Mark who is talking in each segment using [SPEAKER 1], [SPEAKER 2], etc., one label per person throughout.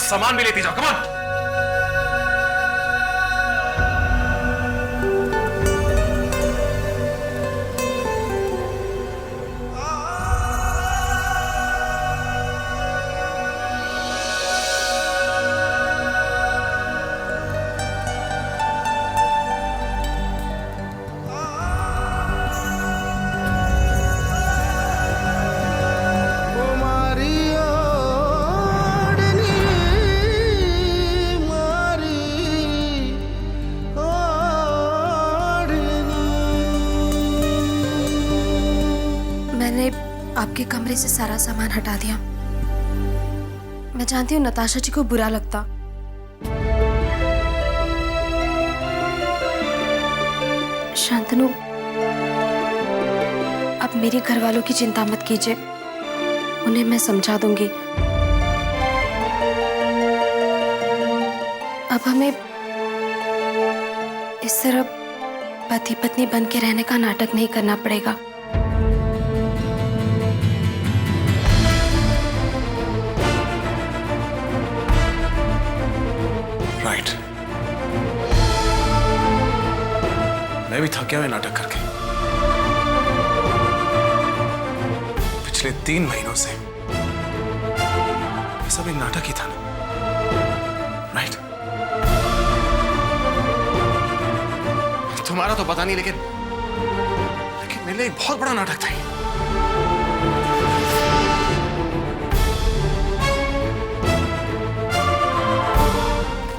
[SPEAKER 1] सामान भी लेती जाओ। Come on.
[SPEAKER 2] मैंने आपके कमरे से सारा सामान हटा दिया। मैं जानती हूँ नताशा जी को बुरा लगता। शांतनु, अब मेरे घर वालों की चिंता मत कीजिए, उन्हें मैं समझा दूंगी। अब हमें इस तरह पति पत्नी बन के रहने का नाटक नहीं करना पड़ेगा।
[SPEAKER 1] राइट। मैं भी थक गया हूं नाटक करके। पिछले 3 महीनों से ये सब एक नाटक ही था ना। राइट। तुम्हारा तो पता नहीं, लेकिन मेरे लिए एक बहुत बड़ा नाटक था ये।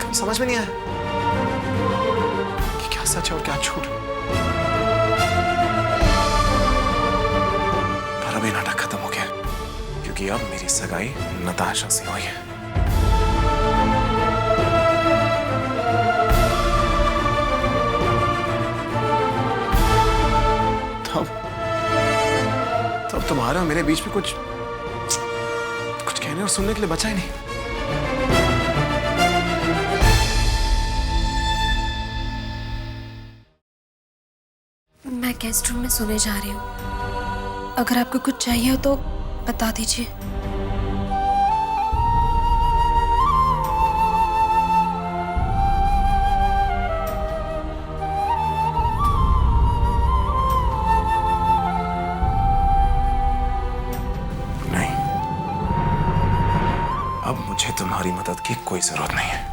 [SPEAKER 1] कभी समझ में नहीं आया कि क्या सच है और क्या झूठ। पर अब ये नाटक खत्म हो गया, क्योंकि अब मेरी सगाई नताशा से हुई है। तब तुम्हारे और मेरे बीच में कुछ कहने और सुनने के लिए बचा ही नहीं।
[SPEAKER 2] मैं गेस्ट रूम में सोने जा रही हूँ। अगर आपको कुछ चाहिए हो तो बता दीजिए।
[SPEAKER 1] नहीं, अब मुझे तुम्हारी मदद की कोई जरूरत नहीं है।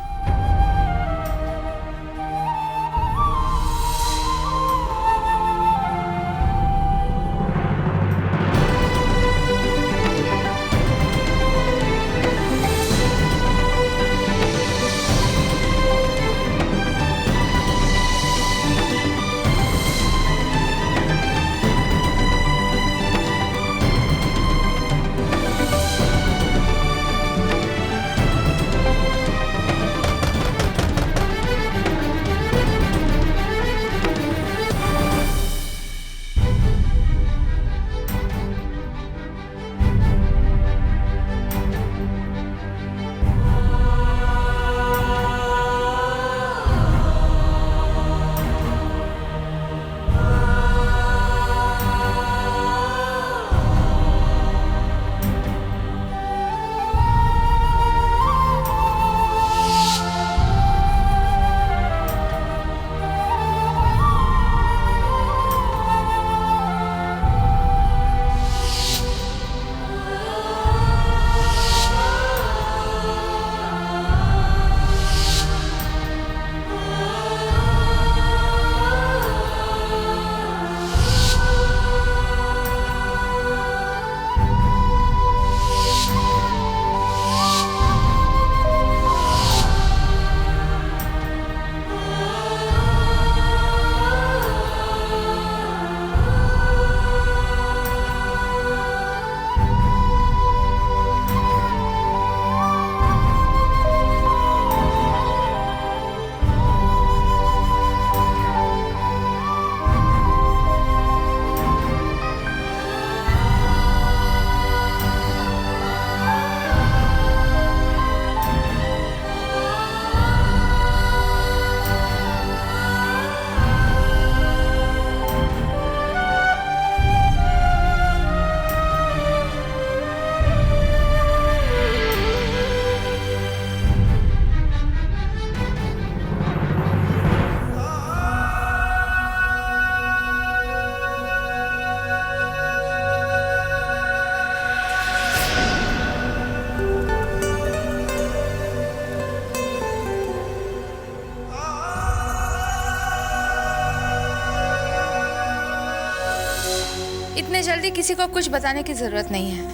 [SPEAKER 3] इतने जल्दी किसी को कुछ बताने की जरूरत नहीं है।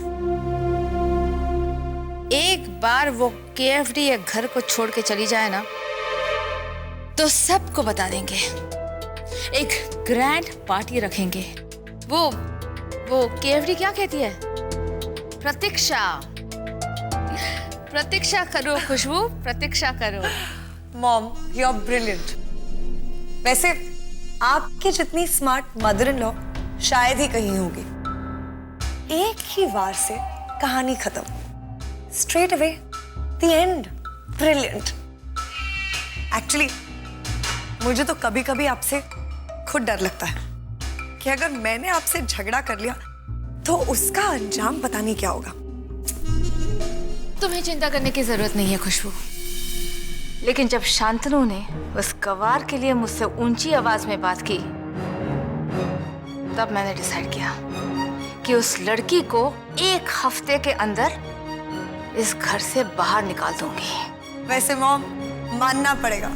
[SPEAKER 3] एक बार वो केएफडी ये घर को छोड़ के चली जाए ना, तो सबको बता देंगे। एक ग्रैंड पार्टी रखेंगे। वो केएफडी क्या कहती है? प्रतीक्षा। प्रतीक्षा करो खुशबू, प्रतीक्षा करो।
[SPEAKER 4] Mom, you are brilliant. वैसे आपकी जितनी स्मार्ट मदर इन लॉ शायद ही कहीं होगी। एक ही वार से कहानी खत्म, straight away the end. Brilliant. Actually मुझे तो कभी कभी आपसे खुद डर लगता है कि अगर मैंने आपसे झगड़ा कर लिया तो उसका अंजाम पता नहीं क्या होगा।
[SPEAKER 3] तुम्हें चिंता करने की जरूरत नहीं है खुशबू। लेकिन जब शांतनु ने उस गवार के लिए मुझसे ऊंची आवाज में बात की, तब मैंने डिसाइड किया कि उस लड़की को 1 हफ्ते के अंदर इस घर से बाहर निकाल दूंगी।
[SPEAKER 4] वैसे मॉम, मानना पड़ेगा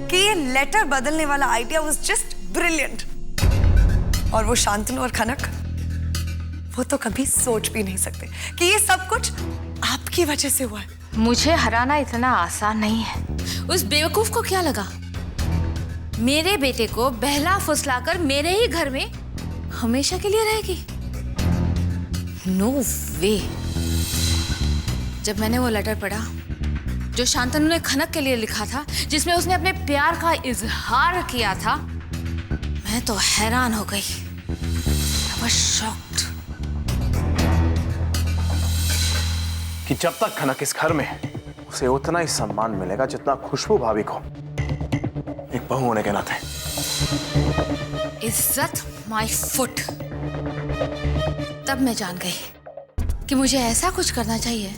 [SPEAKER 4] कि ये लेटर बदलने वाला आइडिया वाज जस्ट ब्रिलियंट। और वो शांतनु और खनक, वो तो कभी सोच भी नहीं सकते कि ये सब कुछ आपकी वजह से हुआ है।
[SPEAKER 3] मुझे हराना इतना आसान नहीं है। उस बेवकूफ को क्या लगा मेरे बेटे को बहला फुसलाकर मेरे ही घर में हमेशा के लिए रहेगी? नो वे। जब मैंने वो लेटर पढ़ा जो शांतनु ने खनक के लिए लिखा था, जिसमें उसने अपने प्यार का इजहार किया था, मैं तो हैरान हो गई। I was shocked।
[SPEAKER 1] कि जब तक खनक इस घर में, उसे उतना ही सम्मान मिलेगा जितना खुशबू भाभी को एक बहू होने के नाते।
[SPEAKER 3] इज्जत माय फुट। तब मैं जान गई कि मुझे ऐसा कुछ करना चाहिए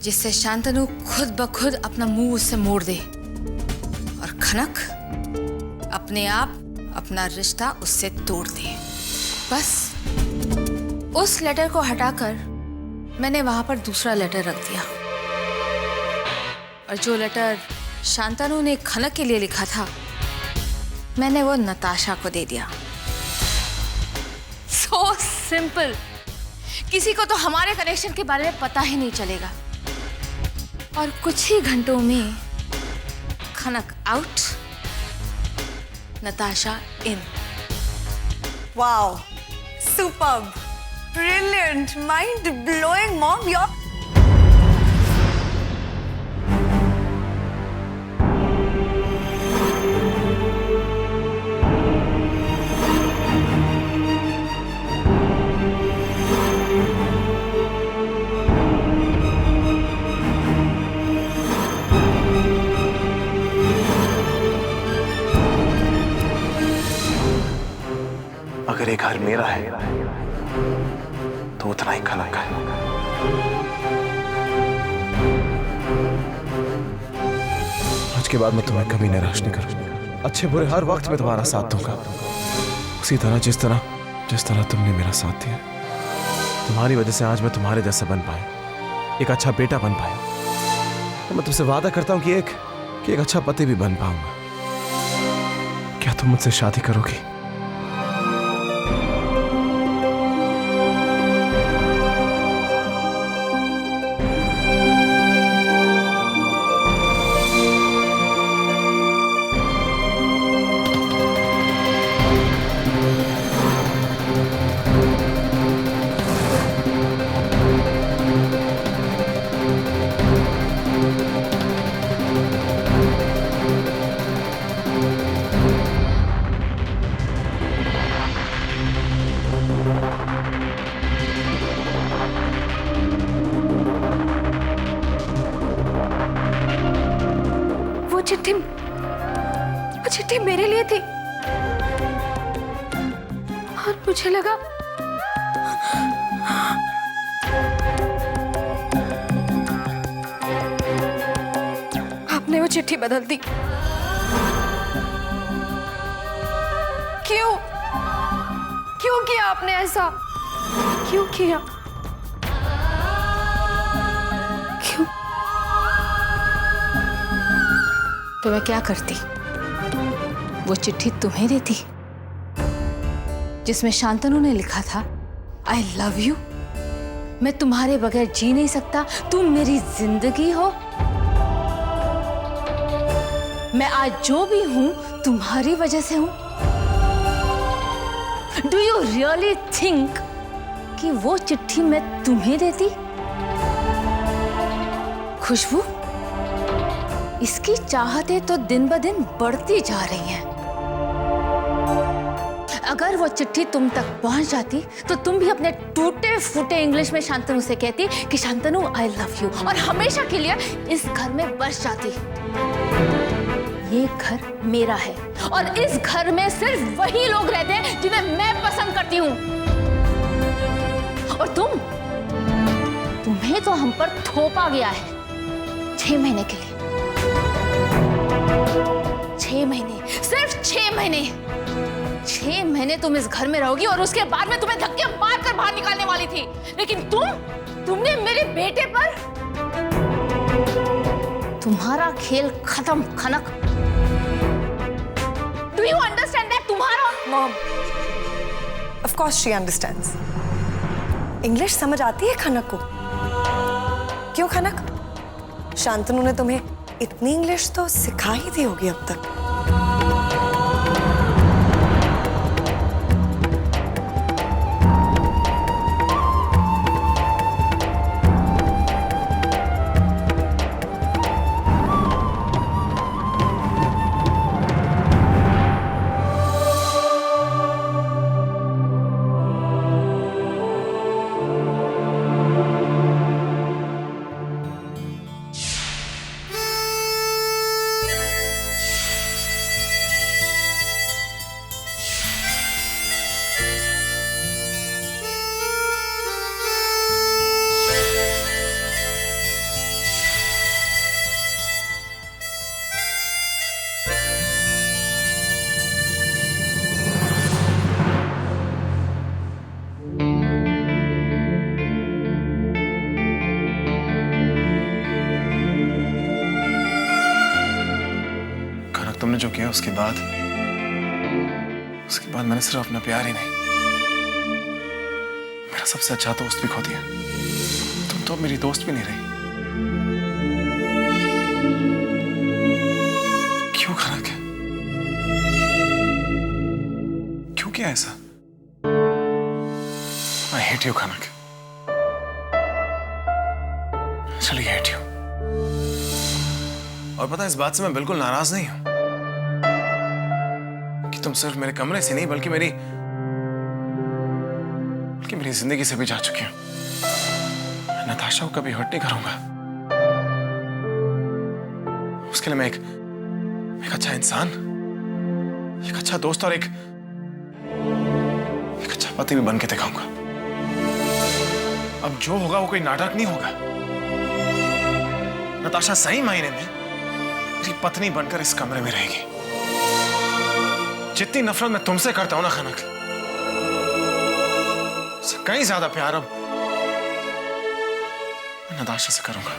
[SPEAKER 3] जिससे शांतनु खुद ब खुद अपना मुंह उससे मोड़ दे और खनक अपने आप अपना रिश्ता उससे तोड़ दे। बस उस लेटर को हटाकर मैंने वहां पर दूसरा लेटर रख दिया, और जो लेटर शांतनु ने खनक के लिए लिखा था, मैंने वो नताशा को दे दिया। So simple. किसी को तो हमारे कनेक्शन के बारे में पता ही नहीं चलेगा, और कुछ ही घंटों में Khanak out, Natasha in.
[SPEAKER 4] Wow, superb, brilliant, mind blowing mom. You
[SPEAKER 1] अगर ये घर मेरा है तो उतना ही खनक का है। आज के बाद मैं तुम्हें कभी निराश नहीं करूंगा। अच्छे बुरे हर वक्त में तुम्हारा साथ दूंगा, उसी तरह जिस तरह तुमने मेरा साथ दिया। तुम्हारी वजह से आज मैं तुम्हारे जैसा बन पाया, एक अच्छा बेटा बन पाया। तो मैं तुमसे वादा करता हूं कि एक अच्छा पति भी बन पाऊंगा। क्या तुम मुझसे शादी करोगी?
[SPEAKER 2] वो चिट्ठी मेरे लिए थी, और मुझे लगा आपने वो चिट्ठी बदल दी। क्यों किया आपने ऐसा? क्यों किया? क्यों?
[SPEAKER 3] तो मैं क्या करती? वो चिट्ठी तुम्हें देती? जिसमें शांतनु ने लिखा था आई लव यू, मैं तुम्हारे बगैर जी नहीं सकता, तुम मेरी जिंदगी हो, मैं आज जो भी हूं तुम्हारी वजह से हूं। डू यू रियली थिंक कि वो चिट्ठी मैं तुम्हें देती? खुशबू, इसकी चाहतें तो दिन ब दिन बढ़ती जा रही हैं। अगर वो चिट्ठी तुम तक पहुंच जाती तो तुम भी अपने टूटे फूटे इंग्लिश में शांतनु से कहती कि शांतनु आई लव यू, और हमेशा के लिए इस घर में बस जाती। ये घर मेरा है और इस घर में सिर्फ वही लोग रहते हैं जिन्हें मैं पसंद करती हूँ। और तुम्हें तो हम पर थोपा गया है 6 महीने के लिए। 6 महीने, सिर्फ 6 महीने। 6 महीने तुम इस घर में रहोगी और उसके बाद में तुम्हें धक्के मारकर बाहर निकालने वाली थी, लेकिन तुमने मेरे बेटे पर। तुम्हारा खेल खत्म Khanak. Do you understand that? तुम्हारा
[SPEAKER 4] mom, of course she understands. English समझ आती है खनक को। क्यों खनक? शांतनु ने तुम्हें इतनी इंग्लिश तो सिखा ही दी होगी अब तक।
[SPEAKER 1] तुमने जो किया उसके बाद मैंने सिर्फ अपना प्यार ही नहीं, मेरा सबसे अच्छा दोस्त भी खो दिया। तुम तो मेरी दोस्त भी नहीं रही। क्यों खनक? क्यों किया ऐसा? I hate you खनक। चलिए hate you। और पता है, इस बात से मैं बिल्कुल नाराज नहीं हूं कि तुम सिर्फ मेरे कमरे से नहीं बल्कि मेरी जिंदगी से भी जा चुकी हो। मैं नताशा को कभी हर्ट नहीं करूंगा। उसके लिए मैं एक अच्छा इंसान, एक अच्छा दोस्त और एक अच्छा पति भी बन के दिखाऊंगा। अब जो होगा वो कोई नाटक नहीं होगा। नताशा सही मायने में मेरी पत्नी बनकर इस कमरे में रहेगी। जितनी नफरत मैं तुमसे करता हूं ना खनक, उससे कहीं ज्यादा प्यार अब मैं नताशा से करूंगा।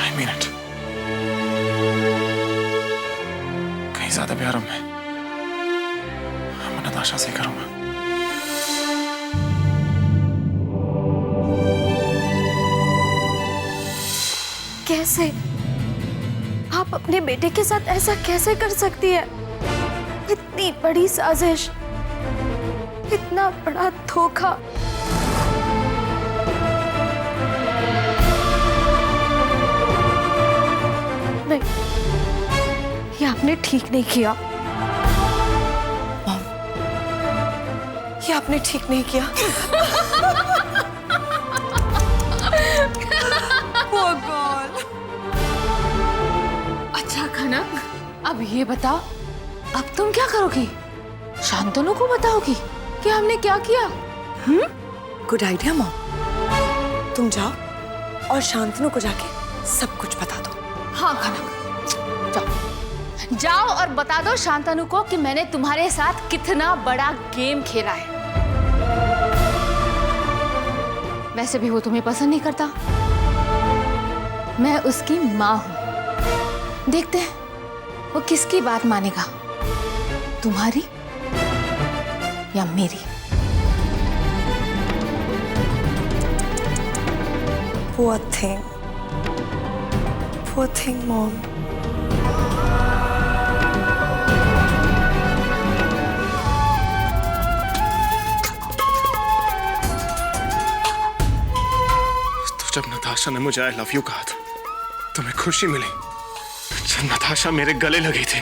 [SPEAKER 1] I mean it। कहीं ज्यादा प्यार अब मैं नताशा से करूंगा।
[SPEAKER 2] कैसे? आप अपने बेटे के साथ ऐसा कैसे कर सकती है? इतनी बड़ी साजिश, इतना बड़ा धोखा। नहीं, ये आपने ठीक नहीं किया।
[SPEAKER 4] मॉम, ये आपने ठीक नहीं किया। Oh God।
[SPEAKER 3] अच्छा खनक, अब ये बताओ, अब तुम क्या करोगी? शांतनु को बताओगी कि हमने क्या किया?
[SPEAKER 4] Good idea mom. तुम जाओ और शांतनु को जाके सब कुछ बता दो।
[SPEAKER 3] हाँ खनक, जाओ और बता दो शांतनु को कि मैंने तुम्हारे साथ कितना बड़ा गेम खेला है। वैसे भी वो तुम्हें पसंद नहीं करता, मैं उसकी माँ हूं। देखते हैं वो किसकी बात मानेगा, तुम्हारी या मेरी?
[SPEAKER 4] Poor thing. Poor thing, Mom.
[SPEAKER 1] तो जब नताशा ने मुझे आई लव यू कहा था, तुम्हें खुशी मिली। जब नताशा मेरे गले लगी थी,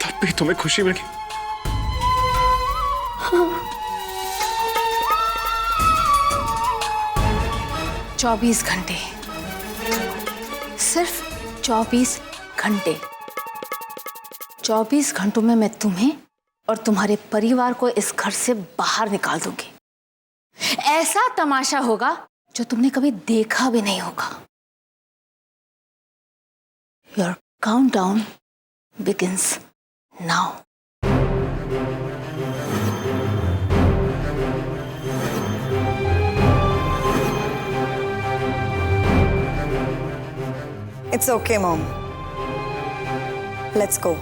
[SPEAKER 1] तब भी तुम्हें खुशी मिली।
[SPEAKER 3] 24 घंटे, सिर्फ 24 घंटे। 24 घंटों में मैं तुम्हें और तुम्हारे परिवार को इस घर से बाहर निकाल दूंगी। ऐसा तमाशा होगा जो तुमने कभी देखा भी नहीं होगा। Your countdown begins now.
[SPEAKER 4] It's okay, Mom. Let's go.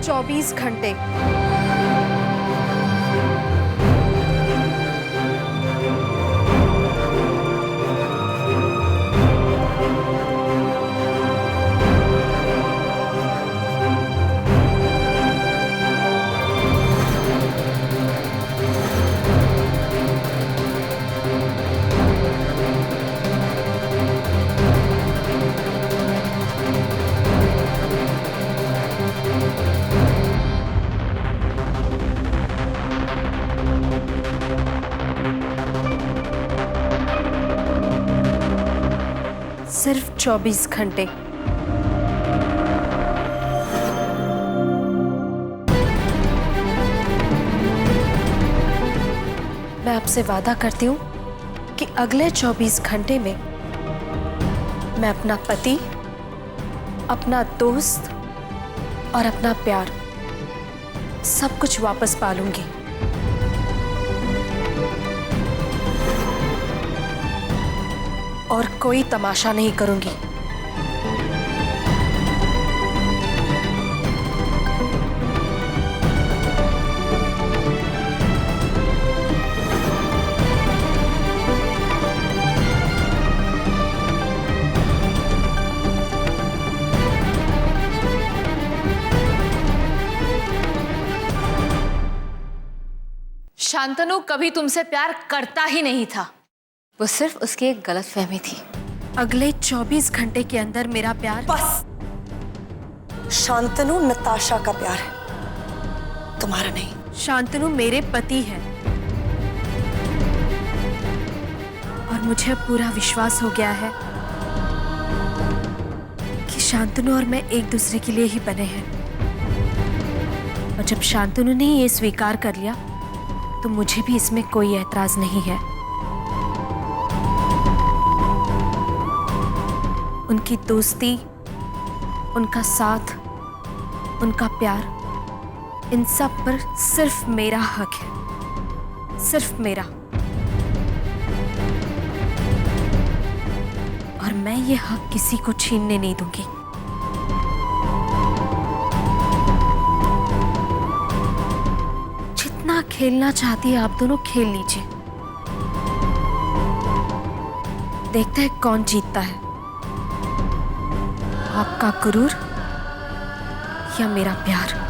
[SPEAKER 2] चौबीस घंटे। सिर्फ 24 घंटे। मैं आपसे वादा करती हूँ कि अगले 24 घंटे में मैं अपना पति, अपना दोस्त और अपना प्यार सब कुछ वापस पा लूंगी। और कोई तमाशा नहीं करूंगी।
[SPEAKER 3] शांतनु कभी तुमसे प्यार करता ही नहीं था। वो सिर्फ उसकी एक गलतफहमी थी।
[SPEAKER 2] अगले 24 घंटे के अंदर मेरा प्यार।
[SPEAKER 4] बस। शांतनु नताशा का प्यार है, तुम्हारा नहीं।
[SPEAKER 2] शांतनु मेरे पति है और मुझे पूरा विश्वास हो गया है कि शांतनु और मैं एक दूसरे के लिए ही बने हैं। और जब शांतनु ने ये स्वीकार कर लिया तो मुझे भी इसमें कोई ऐतराज नहीं है। उनकी दोस्ती, उनका साथ, उनका प्यार, इन सब पर सिर्फ मेरा हक है, सिर्फ मेरा। और मैं ये हक किसी को छीनने नहीं दूंगी। जितना खेलना चाहती है आप दोनों खेल लीजिए। देखते हैं कौन जीतता है, आपका गुरूर या मेरा प्यार।